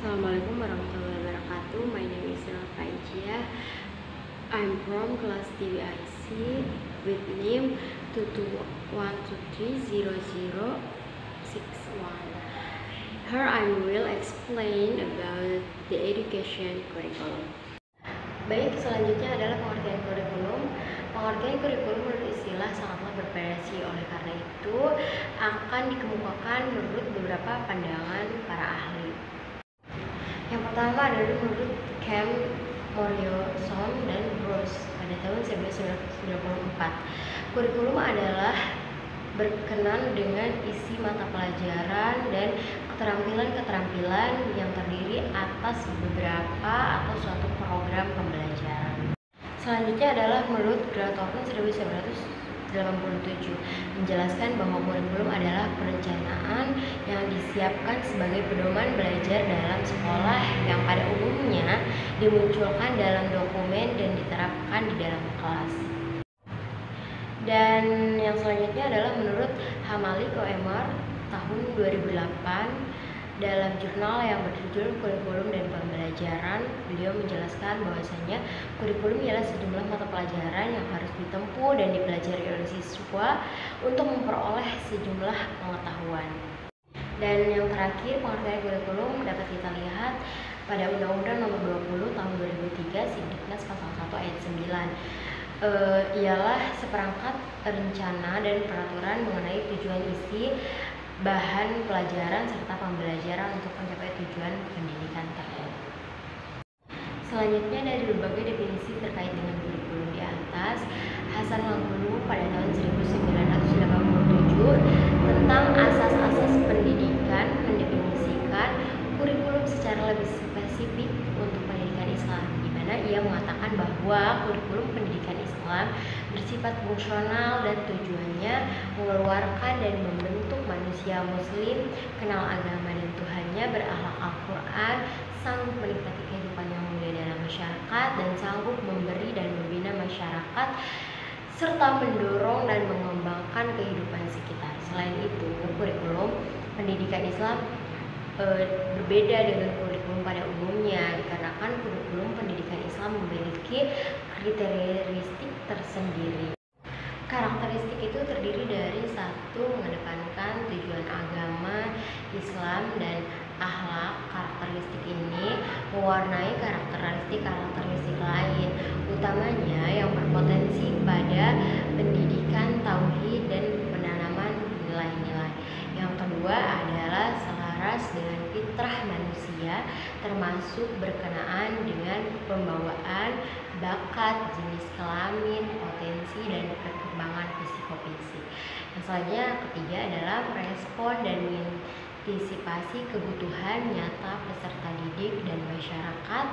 Assalamualaikum warahmatullahi wabarakatuh. My name is Rafaijia. I'm from class TBIC with name 221230061. Here I will explain about the education curriculum. Baik, selanjutnya adalah pengertian kurikulum. Pengertian kurikulum menurut istilah sangatlah bervariasi, oleh karena itu akan dikemukakan menurut beberapa pandangan para ahli. Yang pertama adalah menurut Cam, Morrison, dan Bruce pada tahun 1994. Kurikulum adalah berkenan dengan isi mata pelajaran dan keterampilan-keterampilan yang terdiri atas beberapa atau suatu program pembelajaran. Selanjutnya adalah menurut Gratorn 1987 menjelaskan bahwa kurikulum adalah perencanaan yang disiapkan sebagai pedoman belajar dalam sekolah yang pada umumnya dimunculkan dalam dokumen dan diterapkan di dalam kelas. Dan yang selanjutnya adalah menurut Hamali OMR tahun 2008 dalam jurnal yang berjudul Kurikulum dan Pembelajaran, beliau menjelaskan bahwasanya kurikulum ialah sejumlah mata pelajaran yang harus ditempuh dan dipelajari oleh siswa untuk memperoleh sejumlah pengetahuan. Dan yang terakhir, pengertian kurikulum dapat kita lihat pada Undang-Undang Nomor 20 Tahun 2003 Sindiknas Pasal 1 Ayat 9. Ialah seperangkat rencana dan peraturan mengenai tujuan, isi, bahan pelajaran serta pembelajaran untuk mencapai tujuan pendidikan tertentu. Selanjutnya dari berbagai definisi terkait dengan kurikulum di atas, Hasan Langgulu pada tahun 1987 tentang asas-asas pendidikan mendefinisikan kurikulum secara lebih spesifik untuk pendidikan Islam, di mana ia mengatakan bahwa kurikulum pendidikan Islam bersifat fungsional dan tujuannya mengeluarkan dan membentuk manusia muslim, kenal agama dan Tuhannya, berakhlak Al-Quran, sanggup menikmati kehidupan yang mulia dalam masyarakat, dan sanggup memberi dan membina masyarakat serta mendorong dan mengembangkan kehidupan sekitar. Selain itu, kurikulum pendidikan Islam berbeda dengan kurikulum pada umumnya, dikarenakan kurikulum pendidikan Islam memiliki kriteristik tersendiri. Karakteristik itu terdiri dari satu, mengedepankan tujuan agama Islam dan akhlak. Karakteristik ini mewarnai karakteristik lain, utamanya yang berpotensi pada pendidikan tauhid dan penanaman nilai-nilai. Yang kedua adalah selaras dengan fitrah manusia, termasuk berkenaan dengan pembawaan, bakat, jenis kelamin, potensi, dan perkembangan psikofisik. Yang selanjutnya ketiga adalah merespon dan mengantisipasi kebutuhan nyata peserta didik dan masyarakat,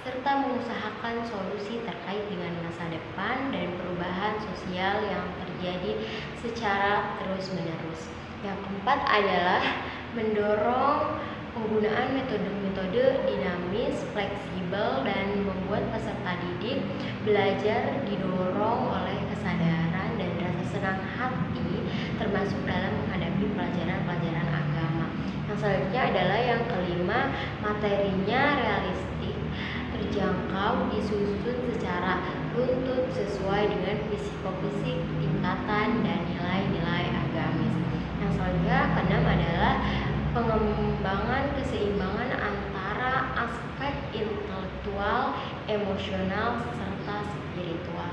serta mengusahakan solusi terkait dengan masa depan dan perubahan sosial yang terjadi secara terus-menerus. Yang keempat adalah mendorong penggunaan metode-metode dinamis, fleksibel, dan membuat peserta didik belajar didorong oleh kesadaran dan rasa senang hati, termasuk dalam menghadapi pelajaran-pelajaran agama. Yang selanjutnya adalah yang kelima, materinya realistik, terjangkau, disusun secara runtut sesuai dengan psikofisik, tingkatan, dan nilai-nilai agamis. Yang selanjutnya keenam adalah pengembangan keseimbangan antara aspek intelektual, emosional, serta spiritual.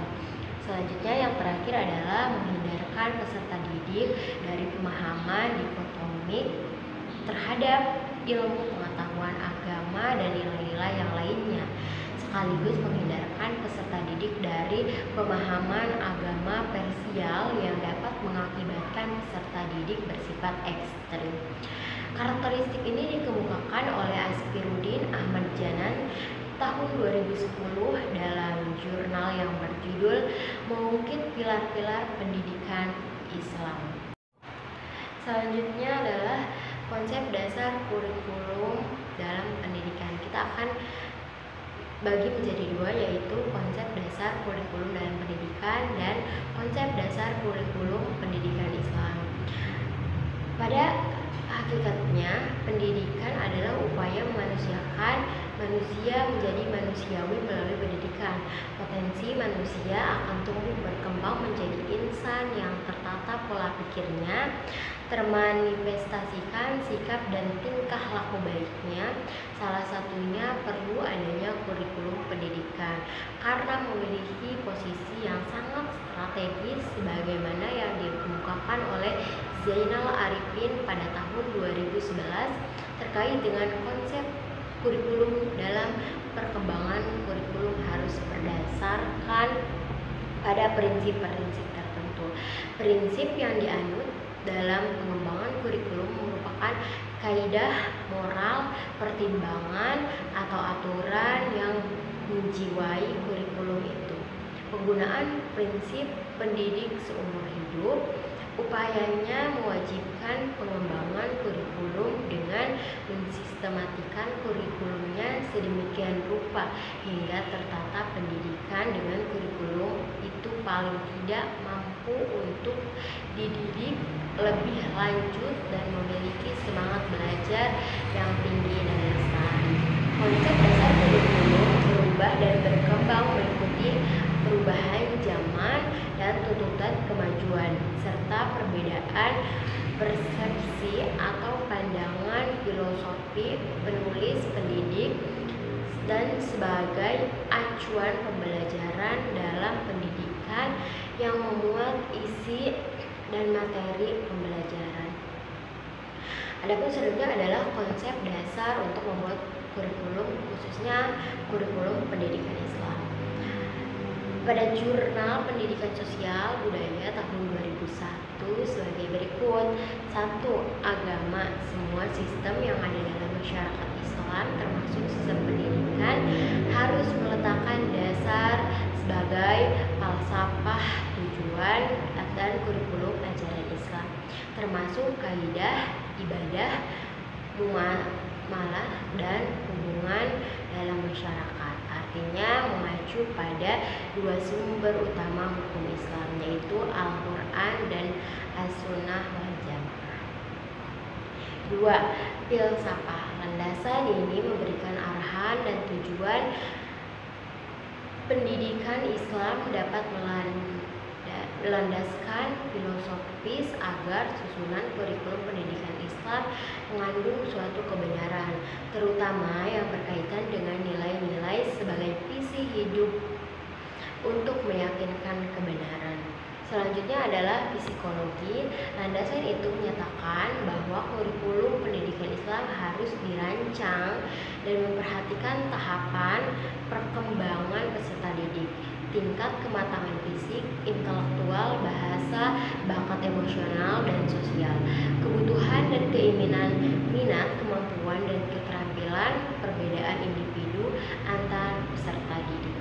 Selanjutnya yang terakhir adalah menghindarkan peserta didik dari pemahaman dikotomik terhadap ilmu pengetahuan agama dan nilai-nilai yang lainnya, sekaligus menghindarkan peserta didik dari pemahaman agama parsial yang dapat mengakibatkan peserta didik bersifat ekstrim. Karakteristik ini dikemukakan oleh Aspiruddin Ahmad Janan tahun 2010 dalam jurnal yang berjudul Mengukir Pilar-Pilar Pendidikan Islam. Selanjutnya adalah konsep dasar kurikulum dalam pendidikan. Kita akan bagi menjadi dua, yaitu konsep dasar kurikulum dalam pendidikan dan konsep dasar kurikulum pendidikan Islam. Pada hakikatnya, pendidikan adalah upaya memanusiakan manusia menjadi manusiawi melalui pendidikan. Potensi manusia akan tumbuh berkembang menjadi insan yang tertata pola pikirnya, termanifestasikan sikap dan tingkah laku baiknya. Salah satunya perlu adanya kurikulum pendidikan karena memiliki posisi yang sangat strategis sebagaimana yang dikemukakan oleh Zainal Arifin pada tahun 2011 terkait dengan konsep kurikulum. Dalam perkembangan kurikulum harus berdasarkan pada prinsip-prinsip tertentu. Prinsip yang dianut dalam pengembangan kurikulum merupakan kaidah moral, pertimbangan atau aturan yang menjiwai kurikulum itu. Penggunaan prinsip pendidik seumur hidup, upayanya mewajibkan pengembangan kurikulum dengan mensistematikan kurikulumnya sedemikian rupa hingga tertata pendidikan dengan kurikulum itu paling tidak mampu untuk dididik lebih lanjut dan memiliki semangat belajar yang tinggi dan lestari. Konsep dasar kurikulum berubah dan berkembang mengikuti perubahan zaman dan tuntutan kemajuan serta perbedaan persepsi atau pandangan filosofi penulis pendidik dan sebagai acuan pembelajaran dalam pendidikan yang memuat isi dan materi pembelajaran. Adapun selanjutnya adalah konsep dasar untuk membuat kurikulum, khususnya kurikulum pendidikan Islam. Pada Jurnal Pendidikan Sosial Budaya tahun 2001 sebagai berikut. 1. Agama. Semua sistem yang ada dalam masyarakat Islam termasuk sistem pendidikan harus meletakkan dasar sebagai falsafah, tujuan, dan kurikulum ajaran Islam, termasuk kaidah ibadah, muamalah, dan hubungan dalam masyarakat. Artinya mengacu pada dua sumber utama hukum Islam, yaitu Al-Quran dan As-Sunnah wal Jamaah. 2. Filsafah. Landasan ini memberikan arahan dan tujuan pendidikan Islam dapat melandaskan filosofis agar susunan kurikulum pendidikan Islam mengandung suatu kebenaran, terutama yang berkaitan dengan nilai-nilai sebagai visi hidup untuk meyakinkan kebenaran. Selanjutnya adalah psikologi. Landasan itu menyatakan bahwa kurikulum pendidikan Islam harus dirancang dan memperhatikan tahapan perkembangan peserta didik, tingkat kematangan fisik, intelektual, bahasa, bakat emosional, dan sosial, kebutuhan dan keinginan, minat, kemampuan, dan keterampilan, perbedaan individu antar peserta didik.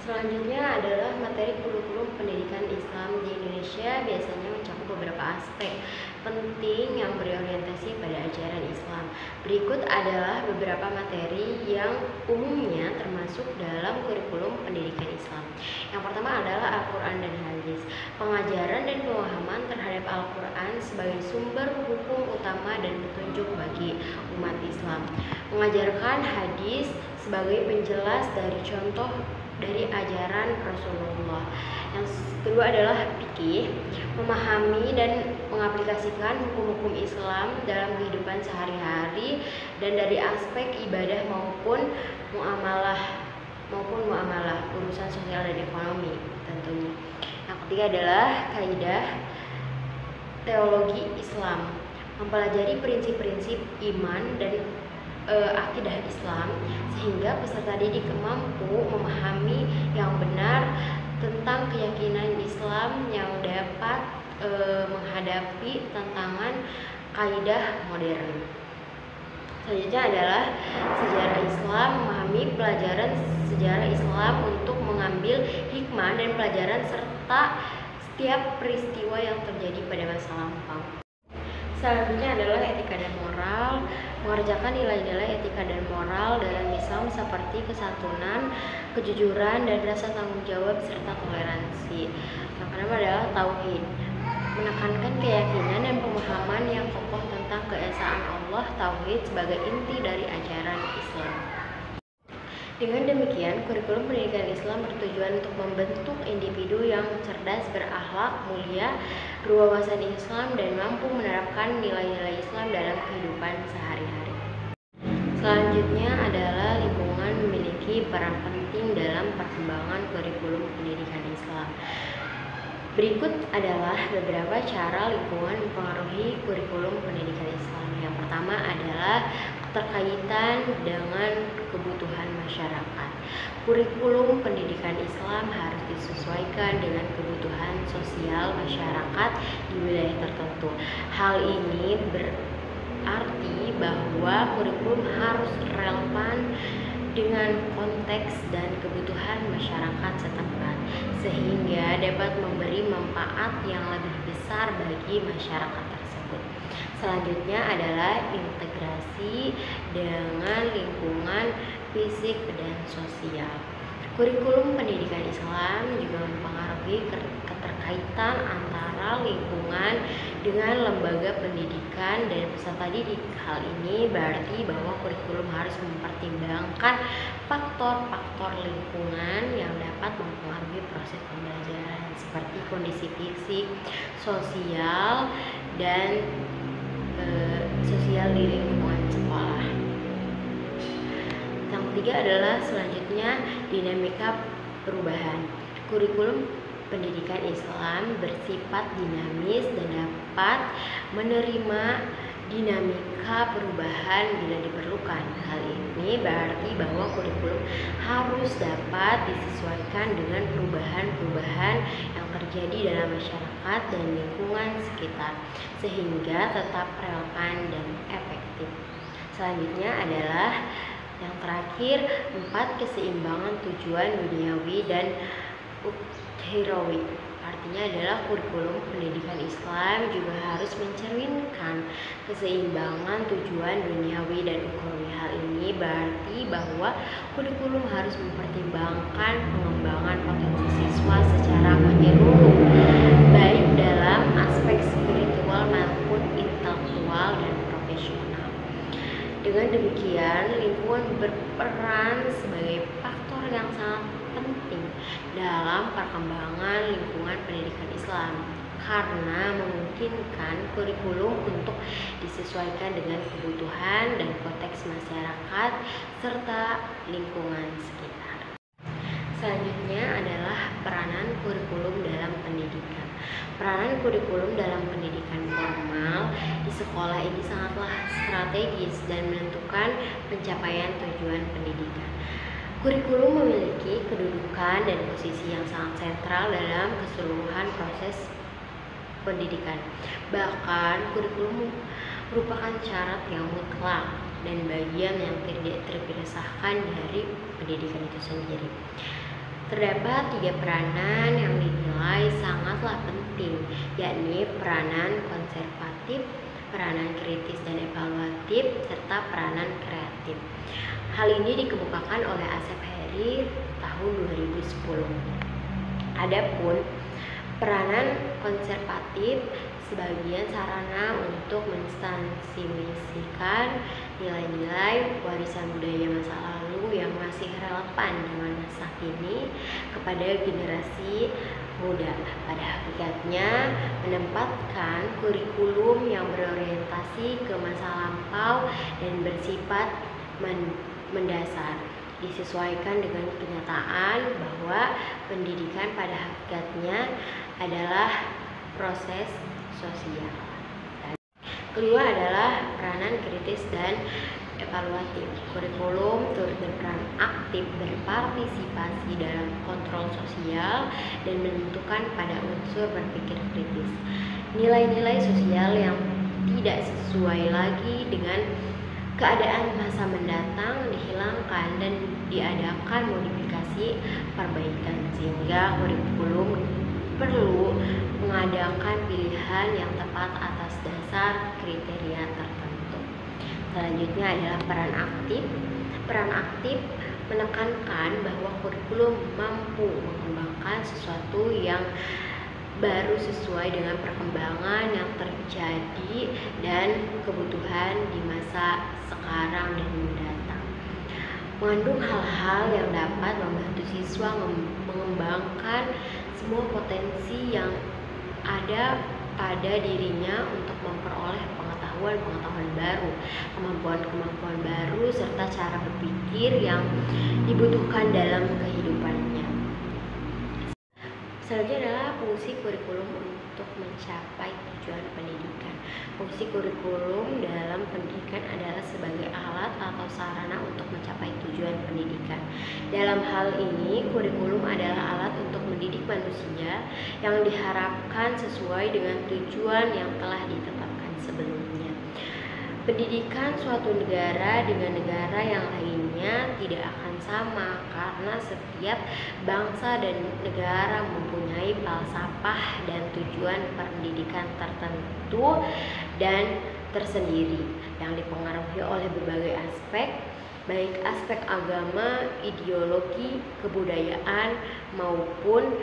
Selanjutnya adalah materi kurikulum pendidikan Islam di Indonesia biasanya mencakup beberapa aspek penting yang berorientasi pada ajaran Islam. Berikut adalah beberapa materi yang umumnya termasuk dalam kurikulum pendidikan Islam. Yang pertama adalah Al-Quran dan Hadis. Pengajaran dan pemahaman terhadap Al-Quran sebagai sumber hukum utama dan petunjuk bagi umat Islam. Mengajarkan hadis sebagai penjelas dari contoh dari ajaran Rasulullah. Yang kedua adalah fikih, memahami dan mengaplikasikan hukum-hukum Islam dalam kehidupan sehari-hari dan dari aspek ibadah maupun muamalah, urusan sosial dan ekonomi tentunya. Yang ketiga adalah kaidah teologi Islam, mempelajari prinsip-prinsip iman dan akidah Islam sehingga peserta didik mampu memahami yang benar tentang keyakinan Islam yang dapat menghadapi tantangan kaidah modern. Selanjutnya adalah sejarah Islam, memahami pelajaran sejarah Islam untuk mengambil hikmah dan pelajaran serta setiap peristiwa yang terjadi pada masa lampau. Selanjutnya adalah etika dan moral, mengerjakan nilai-nilai etika dan moral dalam Islam seperti kesantunan, kejujuran, dan rasa tanggung jawab serta toleransi. Yang kedua adalah tauhid, menekankan keyakinan dan pemahaman yang kokoh tentang keesaan Allah, tauhid sebagai inti dari ajaran Islam. Dengan demikian, kurikulum pendidikan Islam bertujuan untuk membentuk individu yang cerdas, berakhlak mulia, berwawasan Islam, dan mampu menerapkan nilai-nilai Islam dalam kehidupan sehari-hari. Selanjutnya adalah lingkungan memiliki peran penting dalam perkembangan kurikulum pendidikan Islam. Berikut adalah beberapa cara lingkungan mempengaruhi kurikulum pendidikan Islam. Yang pertama adalah keterkaitan dengan kebutuhan masyarakat. Kurikulum pendidikan Islam harus disesuaikan dengan kebutuhan sosial masyarakat di wilayah tertentu. Hal ini berarti bahwa kurikulum harus relevan dengan konteks dan kebutuhan masyarakat setempat, sehingga dapat memberi manfaat yang lebih besar bagi masyarakat tersebut. Selanjutnya adalah integrasi dengan lingkungan fisik dan sosial. Kurikulum pendidikan Islam juga mempengaruhi keterkaitan antara lingkungan dengan lembaga pendidikan dan peserta didik. Hal ini berarti bahwa kurikulum harus mempertimbangkan faktor-faktor lingkungan yang dapat mempengaruhi proses pembelajaran seperti kondisi fisik, sosial, dan sosial di lingkungan sekolah. Yang ketiga adalah selanjutnya dinamika perubahan. Kurikulum pendidikan Islam bersifat dinamis dan dapat menerima dinamika perubahan bila diperlukan. Hal ini berarti bahwa kurikulum harus dapat disesuaikan dengan perubahan-perubahan yang terjadi dalam masyarakat dan lingkungan sekitar, sehingga tetap relevan dan efektif. Selanjutnya adalah yang terakhir, 4 keseimbangan tujuan duniawi dan ukhrawi. Artinya adalah kurikulum pendidikan Islam juga harus mencerminkan keseimbangan tujuan duniawi dan ukhrawi. Hal ini berarti bahwa kurikulum harus mempertimbangkan pengembangan potensi siswa secara menyeluruh, baik dalam aspek spiritual maupun intelektual dan profesional. Dengan demikian, lingkungan berperan sebagai faktor yang sangat penting dalam perkembangan lingkungan pendidikan Islam karena memungkinkan kurikulum untuk disesuaikan dengan kebutuhan dan konteks masyarakat serta lingkungan sekitar. Selanjutnya adalah peranan kurikulum dalam pendidikan. Peranan kurikulum dalam pendidikan formal di sekolah ini sangatlah strategis dan menentukan pencapaian tujuan pendidikan. Kurikulum memiliki kedudukan dan posisi yang sangat sentral dalam keseluruhan proses pendidikan. Bahkan kurikulum merupakan syarat yang mutlak dan bagian yang tidak terpisahkan dari pendidikan itu sendiri. Terdapat 3 peranan yang dinilai sangatlah penting, yakni peranan konservatif, peranan kritis dan evaluatif, serta peranan kreatif. Hal ini dikemukakan oleh Asep Heri tahun 2010. Adapun peranan konservatif sebagian sarana untuk mentransmisikan nilai-nilai warisan budaya masa lalu yang masih relevan dengan masa kini kepada generasi muda. Pada hakikatnya, menempatkan kurikulum yang berorientasi ke masa lampau dan bersifat mendasar disesuaikan dengan kenyataan bahwa pendidikan pada hakikatnya adalah proses sosial. Kedua adalah peranan kritis dan evaluatif. Kurikulum turut berperan aktif berpartisipasi dalam kontrol sosial dan menentukan pada unsur berpikir kritis. Nilai-nilai sosial yang tidak sesuai lagi dengan keadaan masa mendatang dihilangkan dan diadakan modifikasi perbaikan, sehingga kurikulum perlu mengadakan pilihan yang tepat atas dasar kriteria tertentu. Selanjutnya adalah peran aktif. Peran aktif menekankan bahwa kurikulum mampu mengembangkan sesuatu yang baru sesuai dengan perkembangan yang terjadi dan kebutuhan di masa sekarang dan mendatang. mengandung hal-hal yang dapat membantu siswa mengembangkan semua potensi yang ada pada dirinya untuk memperoleh pengetahuan baru, kemampuan baru, serta cara berpikir yang dibutuhkan dalam kehidupannya. Selanjutnya adalah fungsi kurikulum untuk mencapai tujuan pendidikan. Fungsi kurikulum dalam pendidikan adalah sebagai alat atau sarana untuk mencapai tujuan pendidikan. Dalam hal ini, kurikulum adalah alat untuk mendidik manusia yang diharapkan sesuai dengan tujuan yang telah ditetapkan sebelumnya. Pendidikan suatu negara dengan negara yang lainnya tidak akan sama karena setiap bangsa dan negara mempunyai falsafah dan tujuan pendidikan tertentu dan tersendiri yang dipengaruhi oleh berbagai aspek, baik aspek agama, ideologi, kebudayaan, maupun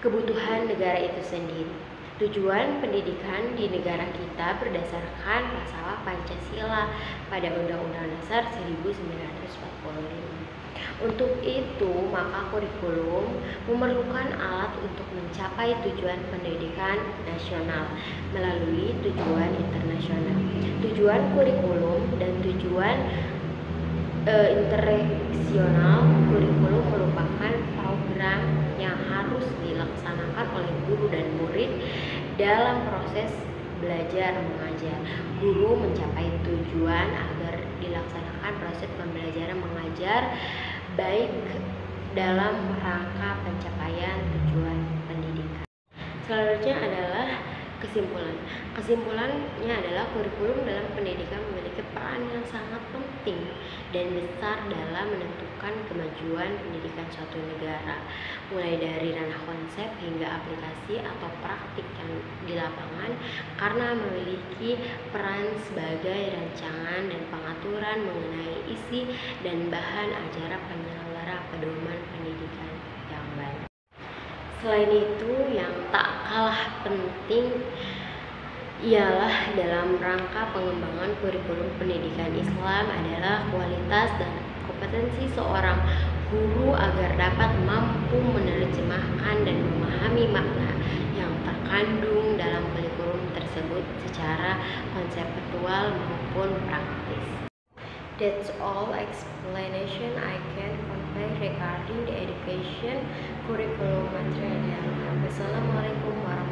kebutuhan negara itu sendiri. Tujuan pendidikan di negara kita berdasarkan pasal Pancasila pada Undang-Undang Dasar 1945. Untuk itu, maka kurikulum memerlukan alat untuk mencapai tujuan pendidikan nasional melalui tujuan internasional. Tujuan kurikulum dan tujuan interseksional kurikulum merupakan program yang harus dilaksanakan oleh guru dan murid dalam proses belajar mengajar. Guru mencapai tujuan agar dilaksanakan proses pembelajaran mengajar baik dalam rangka pencapaian tujuan pendidikan. Selanjutnya adalah kesimpulan. Kesimpulannya adalah kurikulum dalam pendidikan memiliki peran yang sangat penting dan besar dalam menentukan kemajuan pendidikan suatu negara, mulai dari ranah konsep hingga aplikasi atau praktik yang di lapangan, karena memiliki peran sebagai rancangan dan pengaturan mengenai isi dan bahan acara penyelenggara pedoman pendidikan yang baik. Selain itu, yang tak kalah penting ialah dalam rangka pengembangan kurikulum pendidikan Islam adalah kualitas dan kompetensi seorang guru agar dapat mampu menerjemahkan dan memahami makna yang terkandung dalam kurikulum tersebut secara konseptual maupun praktis. That's all explanation I can convey regarding the education curriculum material. Wassalamualaikum warahmatullahi wabarakatuh.